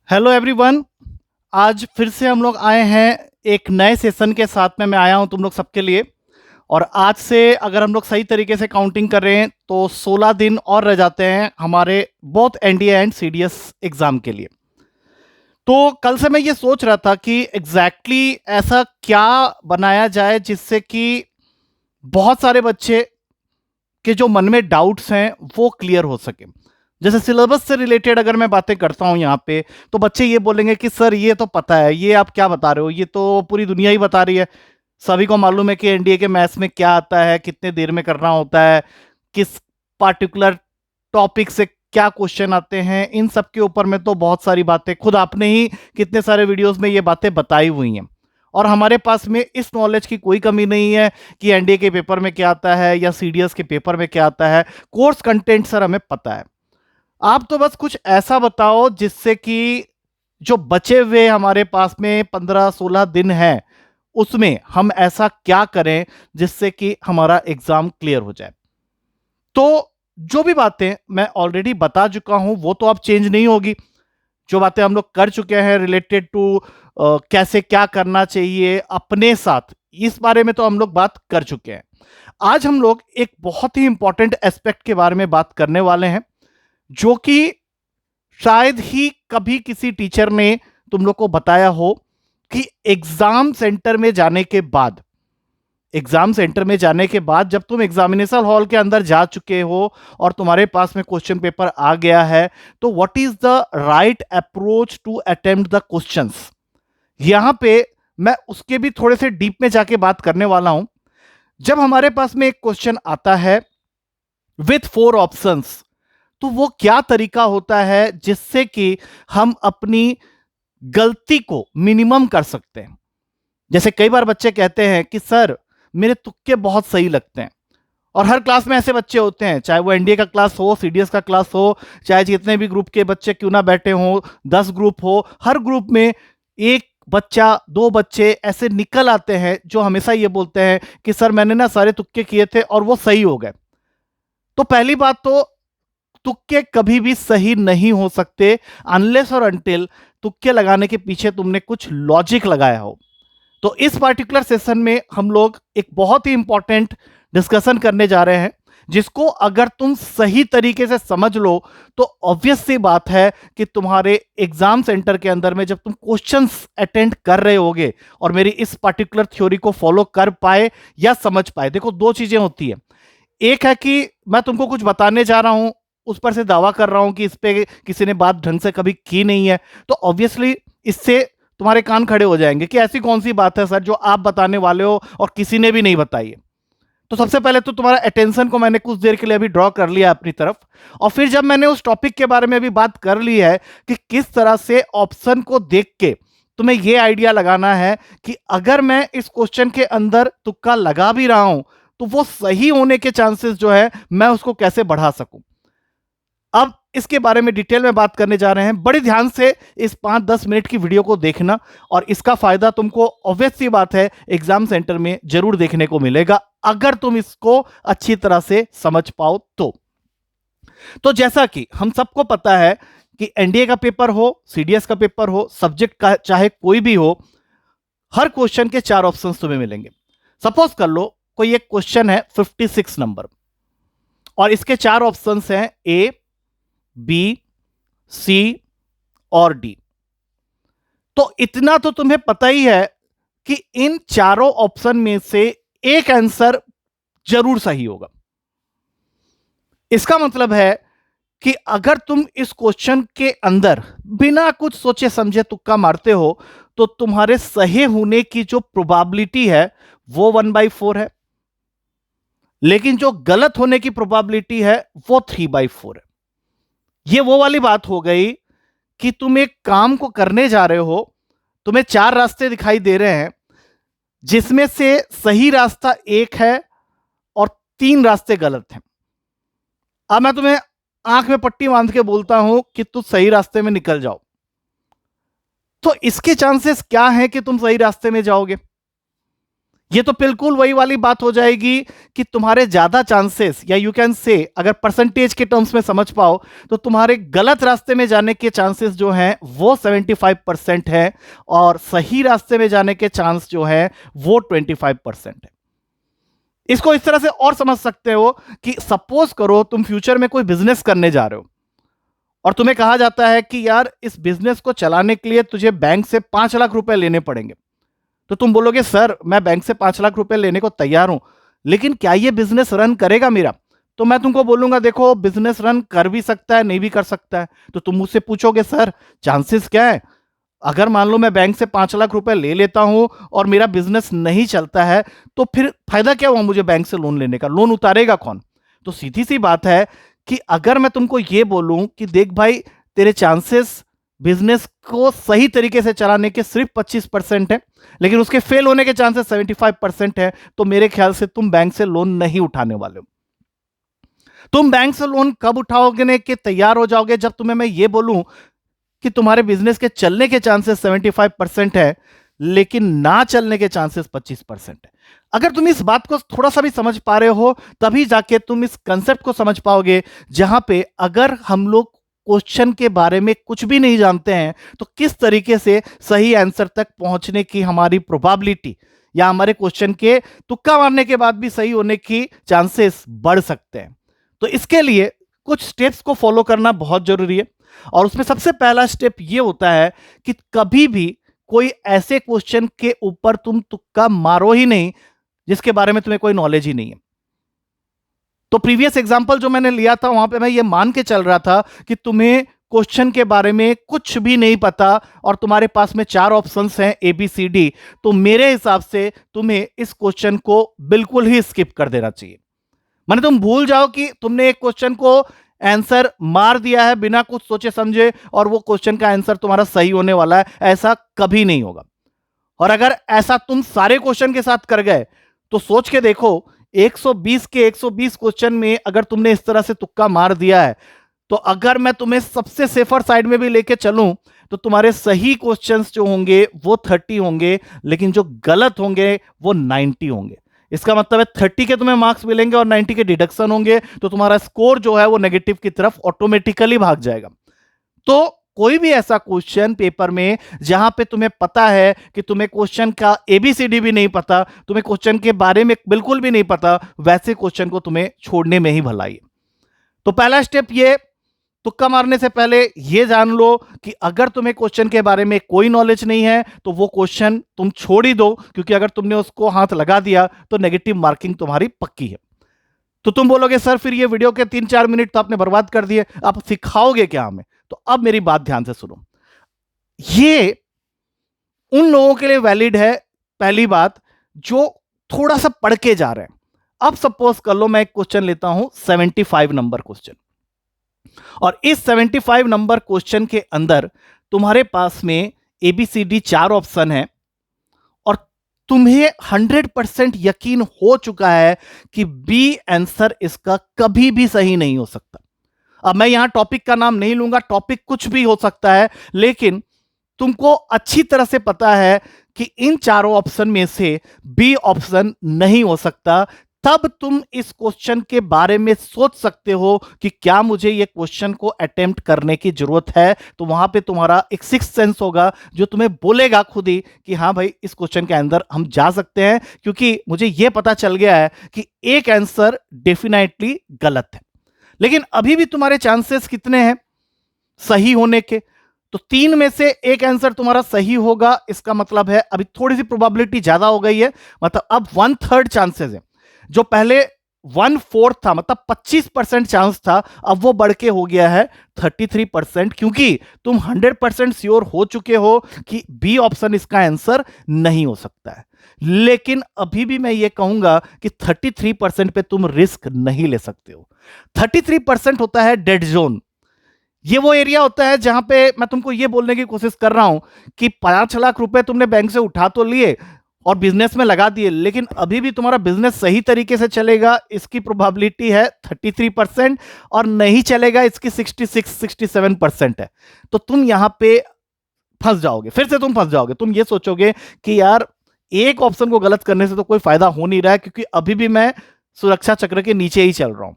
Hello everyone. आज फिर से हम लोग आए हैं एक नए सेशन के साथ में। मैं आया हूं तुम लोग सबके लिए। और आज से अगर हम लोग सही तरीके से काउंटिंग कर रहे हैं तो 16 दिन और रह जाते हैं हमारे both NDA and CDS exam के लिए। तो कल से मैं ये सोच रहा था कि ऐसा क्या बनाया जाए जिससे कि बहुत सारे बच्चे के जो मन में डाउट्स हैं वो क्लियर हो सके। जैसे सिलेबस से रिलेटेड अगर मैं बातें करता हूं यहाँ पे, तो बच्चे ये बोलेंगे कि सर ये तो पता है, ये आप क्या बता रहे हो, ये तो पूरी दुनिया ही बता रही है। सभी को मालूम है कि एनडीए के मैथ्स में क्या आता है, कितने देर में करना होता है, किस पार्टिकुलर टॉपिक से क्या क्वेश्चन आते हैं। इन सब के ऊपर में तो बहुत सारी बातें खुद आपने ही कितने सारे वीडियोस में ये बातें बताई हुई हैं। और हमारे पास में इस नॉलेज की कोई कमी नहीं है कि एनडीए के पेपर में क्या आता है या सीडीएस के पेपर में क्या आता है। कोर्स कंटेंट सर हमें पता है। आप तो बस कुछ ऐसा बताओ जिससे कि जो बचे हुए हमारे पास में 15-16 दिन है उसमें हम ऐसा क्या करें जिससे कि हमारा एग्जाम क्लियर हो जाए। तो जो भी बातें मैं ऑलरेडी बता चुका हूं वो तो अब चेंज नहीं होगी। जो बातें हम लोग कर चुके हैं रिलेटेड टू कैसे क्या करना चाहिए अपने साथ, इस बारे में तो हम लोग बात कर चुके हैं। आज हम लोग एक बहुत ही इंपॉर्टेंट एस्पेक्ट के बारे में बात करने वाले हैं जो कि शायद ही कभी किसी टीचर ने तुम लोग को बताया हो कि एग्जाम सेंटर में जाने के बाद जब तुम एग्जामिनेशन हॉल के अंदर जा चुके हो और तुम्हारे पास में क्वेश्चन पेपर आ गया है, तो what is the right approach to attempt the questions. यहां पे मैं उसके भी थोड़े से डीप में जाके बात करने वाला हूं। जब हमारे पास में एक क्वेश्चन आता है विथ 4 ऑप्शंस, तो वो क्या तरीका होता है जिससे कि हम अपनी गलती को मिनिमम कर सकते हैं। जैसे कई बार बच्चे कहते हैं कि सर मेरे तुक्के बहुत सही लगते हैं। और हर क्लास में ऐसे बच्चे होते हैं, चाहे वो एनडीए का क्लास हो, सीडीएस का क्लास हो, चाहे जितने भी ग्रुप के बच्चे क्यों ना बैठे हो, 10 ग्रुप हो, हर ग्रुप में एक बच्चा, दो बच्चे ऐसे निकल आते हैं जो हमेशा ये बोलते हैं कि सर मैंने ना सारे तुक्के किए थे और वो सही हो गए। तो पहली बात तो तुक्के कभी भी सही नहीं हो सकते अनलेस और अनटिल तुक्के लगाने के पीछे तुमने कुछ लॉजिक लगाया हो। तो इस पार्टिकुलर सेशन में हम लोग एक बहुत ही इंपॉर्टेंट डिस्कशन करने जा रहे हैं जिसको अगर तुम सही तरीके से समझ लो तो ऑब्वियस सी बात है कि तुम्हारे एग्जाम सेंटर के अंदर में जब तुम क्वेश्चंस अटेंड कर रहे होगे और मेरी इस पार्टिकुलर थ्योरी को फॉलो कर पाए या समझ पाए। देखो दो चीजें होती है, एक है कि मैं तुमको कुछ बताने जा रहा हूं, उस पर से दावा कर रहा हूं कि इस पे किसी ने बात ढंग से कभी की नहीं है, तो ऑब्वियसली इससे तुम्हारे कान खड़े हो जाएंगे कि ऐसी कौन सी बात है सर जो आप बताने वाले हो और किसी ने भी नहीं बताई है। तो सबसे पहले तो तुम्हारा अटेंशन को मैंने कुछ देर के लिए अभी ड्रॉ कर लिया अपनी तरफ। और फिर जब मैंने उस टॉपिक के बारे में भी बात कर ली है कि किस तरह से ऑप्शन को देख के तुम्हें यह आइडिया लगाना है कि अगर मैं इस क्वेश्चन के अंदर तुक्का लगा भी रहा हूं तो वो सही होने के चांसेस जो है मैं उसको कैसे बढ़ा सकूं। अब इसके बारे में डिटेल में बात करने जा रहे हैं। बड़े ध्यान से इस 5-10 मिनट की वीडियो को देखना और इसका फायदा तुमको ऑब्वियस सी बात है एग्जाम सेंटर में जरूर देखने को मिलेगा अगर तुम इसको अच्छी तरह से समझ पाओ तो जैसा कि हम सबको पता है कि एनडीए का पेपर हो, सीडीएस का पेपर हो, सब्जेक्ट का चाहे कोई भी हो, हर क्वेश्चन के 4 ऑप्शंस तुम्हें मिलेंगे। सपोज कर लो कोई एक क्वेश्चन है 56 नंबर और इसके 4 ऑप्शंस हैं ए, बी, सी और डी। तो इतना तो तुम्हें पता ही है कि इन चारों ऑप्शन में से एक आंसर जरूर सही होगा। इसका मतलब है कि अगर तुम इस क्वेश्चन के अंदर बिना कुछ सोचे समझे तुक्का मारते हो तो तुम्हारे सही होने की जो प्रोबेबिलिटी है वो 1/4 है, लेकिन जो गलत होने की प्रोबेबिलिटी है वो 3/4 है। ये वो वाली बात हो गई कि तुम एक काम को करने जा रहे हो, तुम्हें 4 रास्ते दिखाई दे रहे हैं जिसमें से सही रास्ता एक है और 3 रास्ते गलत हैं। अब मैं तुम्हें आंख में पट्टी बांध के बोलता हूं कि तुम सही रास्ते में निकल जाओ, तो इसके चांसेस क्या हैं कि तुम सही रास्ते में जाओगे? ये तो बिल्कुल वही वाली बात हो जाएगी कि तुम्हारे ज्यादा चांसेस, या यू कैन से अगर परसेंटेज के टर्म्स में समझ पाओ तो तुम्हारे गलत रास्ते में जाने के चांसेस जो हैं वो 75% है, और सही रास्ते में जाने के चांस जो है वो 25% है। इसको इस तरह से और समझ सकते हो कि सपोज करो तुम फ्यूचर में कोई बिजनेस करने जा रहे हो और तुम्हें कहा जाता है कि यार इस बिजनेस को चलाने के लिए तुझे बैंक से 5 लाख रुपए लेने पड़ेंगे। तो तुम बोलोगे सर मैं बैंक से 5 लाख रुपए लेने को तैयार हूं, लेकिन क्या ये बिजनेस रन करेगा मेरा? तो मैं तुमको बोलूंगा देखो बिजनेस रन कर भी सकता है, नहीं भी कर सकता है। तो तुम मुझसे पूछोगे सर चांसेस क्या है? अगर मान लो मैं बैंक से 5 लाख रुपए ले लेता हूं और मेरा बिजनेस नहीं चलता है, तो फिर फायदा क्या हुआ मुझे बैंक से लोन लेने का? लोन उतारेगा कौन? तो सीधी सी बात है कि अगर मैं तुमको ये बोलूं कि देख भाई तेरे चांसेस बिजनेस को सही तरीके से चलाने के सिर्फ 25% है, लेकिन उसके फेल होने के चांसेस 75% है, तो मेरे ख्याल से तुम बैंक से लोन नहीं उठाने वाले हो। तुम बैंक से लोन कब उठाओगे के तैयार हो जाओगे? जब तुम्हें मैं ये बोलूं कि तुम्हारे बिजनेस के चलने के चांसेस 75% है, लेकिन ना चलने के चांसेस 25% है। अगर तुम इस बात को थोड़ा सा भी समझ पा रहे हो तभी जाके तुम इस कंसेप्ट को समझ पाओगे, जहां पे अगर हम लोग क्वेश्चन के बारे में कुछ भी नहीं जानते हैं तो किस तरीके से सही आंसर तक पहुंचने की हमारी प्रोबेबिलिटी, या हमारे क्वेश्चन के तुक्का मारने के बाद भी सही होने की चांसेस बढ़ सकते हैं। तो इसके लिए कुछ स्टेप्स को फॉलो करना बहुत जरूरी है, और उसमें सबसे पहला स्टेप यह होता है कि कभी भी कोई ऐसे क्वेश्चन के ऊपर तुम तुक्का मारो ही नहीं जिसके बारे में तुम्हें कोई नॉलेज ही नहीं है। तो प्रीवियस एग्जांपल जो मैंने लिया था वहां पे मैं ये मान के चल रहा था कि तुम्हें क्वेश्चन के बारे में कुछ भी नहीं पता और तुम्हारे पास में 4 ऑप्शंस हैं ए बी सी डी, तो मेरे हिसाब से तुम्हें इस क्वेश्चन को बिल्कुल ही स्किप कर देना चाहिए। माने तुम भूल जाओ कि तुमने एक क्वेश्चन को आंसर मार दिया है बिना कुछ सोचे समझे और वो क्वेश्चन का आंसर तुम्हारा सही होने वाला है, ऐसा कभी नहीं होगा। और अगर ऐसा तुम सारे क्वेश्चन के साथ कर गए तो सोच के देखो 120 के 120 क्वेश्चन में अगर तुमने इस तरह से तुक्का मार दिया है, तो अगर मैं तुम्हें सबसे सेफर साइड में भी लेके चलूं तो तुम्हारे सही क्वेश्चंस जो होंगे वो 30 होंगे, लेकिन जो गलत होंगे वो 90 होंगे। इसका मतलब है 30 के तुम्हें मार्क्स मिलेंगे और 90 के डिडक्शन होंगे, तो तुम्हारा स्कोर जो है वो नेगेटिव की तरफ ऑटोमेटिकली भाग जाएगा। तो कोई भी ऐसा क्वेश्चन पेपर में जहां पे तुम्हें पता है कि तुम्हें क्वेश्चन का एबीसीडी भी नहीं पता, तुम्हें क्वेश्चन के बारे में बिल्कुल भी नहीं पता, वैसे क्वेश्चन को तुम्हें छोड़ने में ही भलाई है। तो पहला स्टेप ये, तुक्का मारने से पहले ये जान लो कि अगर तुम्हें क्वेश्चन के बारे में कोई नॉलेज नहीं है तो वो क्वेश्चन तुम छोड़ ही दो, क्योंकि अगर तुमने उसको हाथ लगा दिया तो नेगेटिव मार्किंग तुम्हारी पक्की है। तो तुम बोलोगे सर फिर ये वीडियो के 3-4 मिनट तो आपने बर्बाद कर दिए, आप सिखाओगे क्या हमें? तो अब मेरी बात ध्यान से सुनो, ये उन लोगों के लिए वैलिड है, पहली बात, जो थोड़ा सा पढ़ के जा रहे हैं। अब सपोज कर लो मैं एक क्वेश्चन लेता हूं 75 नंबर क्वेश्चन, और इस 75 नंबर क्वेश्चन के अंदर तुम्हारे पास में एबीसीडी 4 ऑप्शन है और तुम्हें 100% यकीन हो चुका है कि बी आंसर इसका कभी भी सही नहीं हो सकता। अब मैं यहां टॉपिक का नाम नहीं लूंगा, टॉपिक कुछ भी हो सकता है, लेकिन तुमको अच्छी तरह से पता है कि इन चारों ऑप्शन में से बी ऑप्शन नहीं हो सकता। तब तुम इस क्वेश्चन के बारे में सोच सकते हो कि क्या मुझे ये क्वेश्चन को अटेम्प्ट करने की जरूरत है। तो वहां पे तुम्हारा एक सिक्स्थ सेंस होगा जो तुम्हें बोलेगा खुद ही कि हाँ भाई इस क्वेश्चन के अंदर हम जा सकते हैं, क्योंकि मुझे ये पता चल गया है कि एक आंसर डेफिनेटली गलत है। लेकिन अभी भी तुम्हारे चांसेस कितने हैं सही होने के? तो 3 में से एक आंसर तुम्हारा सही होगा, इसका मतलब है अभी थोड़ी सी प्रोबेबिलिटी ज्यादा हो गई है, मतलब अब 1/3 चांसेस है। जो पहले 1/4 था, मतलब 25% चांस था, अब वो बढ़ के हो गया है 33%, क्योंकि तुम 100% श्योर हो चुके हो कि बी ऑप्शन इसका आंसर नहीं हो सकता है। लेकिन अभी भी मैं ये कहूंगा कि 33% पे तुम रिस्क नहीं ले सकते हो। 33% होता है डेड जोन। ये वो एरिया होता है जहां पे मैं तुमको ये बोलने की कोशिश कर रहा हूं कि 5 लाख रुपए तुमने बैंक से उठा तो लिए और बिजनेस में लगा दिए, लेकिन अभी भी तुम्हारा बिजनेस सही तरीके से चलेगा इसकी प्रोबेबिलिटी है 33%, और नहीं चलेगा इसकी 66-67% है। तो तुम यहां पे फंस जाओगे, फिर से तुम फंस जाओगे। तुम ये सोचोगे कि यार एक ऑप्शन को गलत करने से तो कोई फायदा हो नहीं रहा है, क्योंकि अभी भी मैं सुरक्षा चक्र के नीचे ही चल रहा हूं,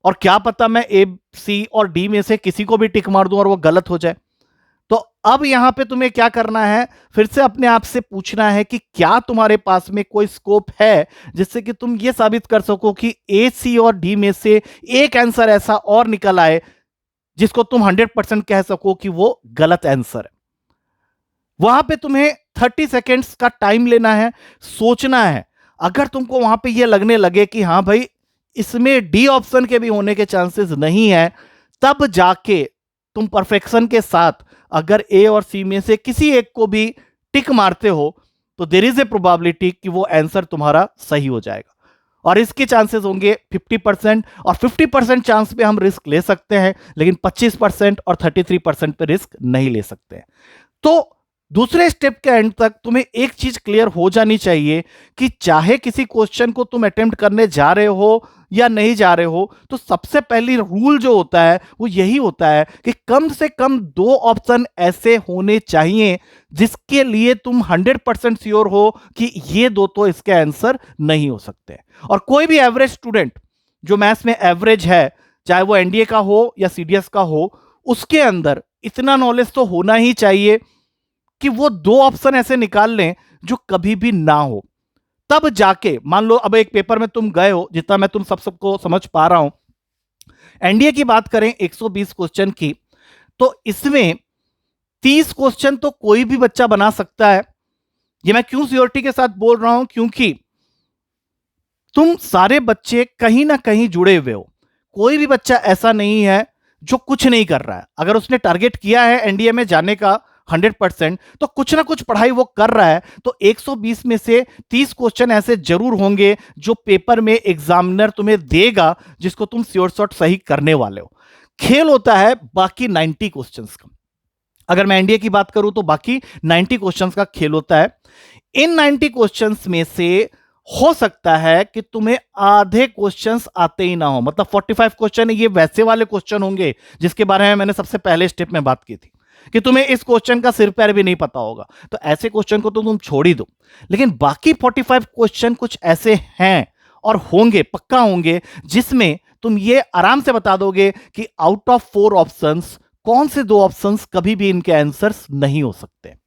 और क्या पता मैं ए, सी और डी में से किसी को भी टिक मार दूं और वो गलत हो जाए। तो अब यहां पे तुम्हें क्या करना है, फिर से अपने आप से पूछना है कि क्या तुम्हारे पास में कोई स्कोप है जिससे कि तुम ये साबित कर सको कि ए, सी और डी में से एक आंसर ऐसा और निकल आए जिसको तुम 100% कह सको कि वो गलत आंसर है। वहां पे तुम्हें 30 सेकेंड्स का टाइम लेना है, सोचना है। अगर तुमको वहां पे ये लगने लगे कि हाँ भाई इसमें डी ऑप्शन के भी होने के चांसेस नहीं है, तब जाके तुम परफेक्शन के साथ अगर ए और सी में से किसी एक को भी टिक मारते हो तो देयर इज ए प्रोबेबिलिटी कि वो आंसर तुम्हारा सही हो जाएगा, और इसके चांसेस होंगे 50%, और 50% चांस पे हम रिस्क ले सकते हैं, लेकिन 25% और 33% पे रिस्क नहीं ले सकते हैं। तो दूसरे स्टेप के एंड तक तुम्हें एक चीज क्लियर हो जानी चाहिए कि चाहे किसी क्वेश्चन को तुम अटेम्प्ट करने जा रहे हो या नहीं जा रहे हो, तो सबसे पहली रूल जो होता है वो यही होता है कि कम से कम 2 ऑप्शन ऐसे होने चाहिए जिसके लिए तुम 100% श्योर हो कि ये दो तो इसके आंसर नहीं हो सकते। और कोई भी एवरेज स्टूडेंट जो मैथ्स में एवरेज है, चाहे वो एनडीए का हो या सीडीएस का हो, उसके अंदर इतना नॉलेज तो होना ही चाहिए कि वो 2 ऑप्शन ऐसे निकाल लें जो कभी भी ना हो। तब जाके मान लो अब एक पेपर में तुम गए हो, जितना मैं तुम सबको समझ पा रहा हूं, एनडीए की बात करें 120 क्वेश्चन की, तो इसमें 30 क्वेश्चन तो कोई भी बच्चा बना सकता है। ये मैं क्यों श्योरिटी के साथ बोल रहा हूं, क्योंकि तुम सारे बच्चे कहीं ना कहीं जुड़े हुए हो। कोई भी बच्चा ऐसा नहीं है जो कुछ नहीं कर रहा है। अगर उसने टारगेट किया है एनडीए में जाने का 100%, तो कुछ ना कुछ पढ़ाई वो कर रहा है। तो 120 में से 30 क्वेश्चन ऐसे जरूर होंगे जो पेपर में एग्जामिनर तुम्हें देगा, जिसको तुम श्योर शॉट सही करने वाले हो। खेल होता है बाकी 90 क्वेश्चंस का। अगर मैं एनडीए की बात करूं तो बाकी 90 क्वेश्चंस का खेल होता है। इन 90 क्वेश्चंस में से हो सकता है कि तुम्हें आधे क्वेश्चंस आते ही ना हो, मतलब 45 क्वेश्चन ये वैसे वाले क्वेश्चन होंगे जिसके बारे में मैंने सबसे पहले स्टेप में बात की थी कि तुम्हें इस क्वेश्चन का सिर पैर भी नहीं पता होगा, तो ऐसे क्वेश्चन को तो तुम छोड़ ही दो। लेकिन बाकी 45 क्वेश्चन कुछ ऐसे हैं और होंगे, पक्का होंगे, जिसमें तुम ये आराम से बता दोगे कि आउट ऑफ 4 ऑप्शंस कौन से 2 ऑप्शंस कभी भी इनके आंसर्स नहीं हो सकते।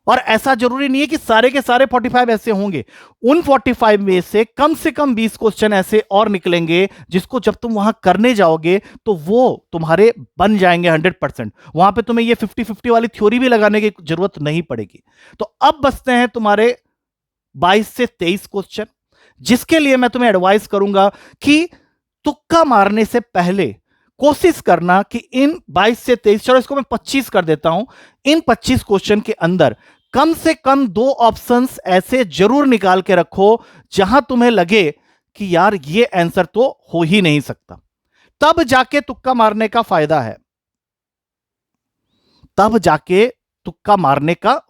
और ऐसा जरूरी नहीं है कि सारे के सारे 45 ऐसे होंगे। उन 45 में से कम 20 क्वेश्चन ऐसे और निकलेंगे जिसको जब तुम वहां करने जाओगे तो वो तुम्हारे बन जाएंगे 100%। वहां पे तुम्हें ये 50-50 वाली थ्योरी भी लगाने की जरूरत नहीं पड़ेगी। तो अब बचते हैं तुम्हारे 22 से 23 क्वेश्चन, जिसके लिए मैं तुम्हें एडवाइस करूंगा कि तुक्का मारने से पहले कोशिश करना कि इन 22 से 23, चलो इसको मैं 25 कर देता हूं, इन 25 क्वेश्चन के अंदर कम से कम 2 ऑप्शंस ऐसे जरूर निकाल के रखो जहां तुम्हें लगे कि यार ये आंसर तो हो ही नहीं सकता। तब जाके तुक्का मारने का फायदा है, तब जाके तुक्का मारने का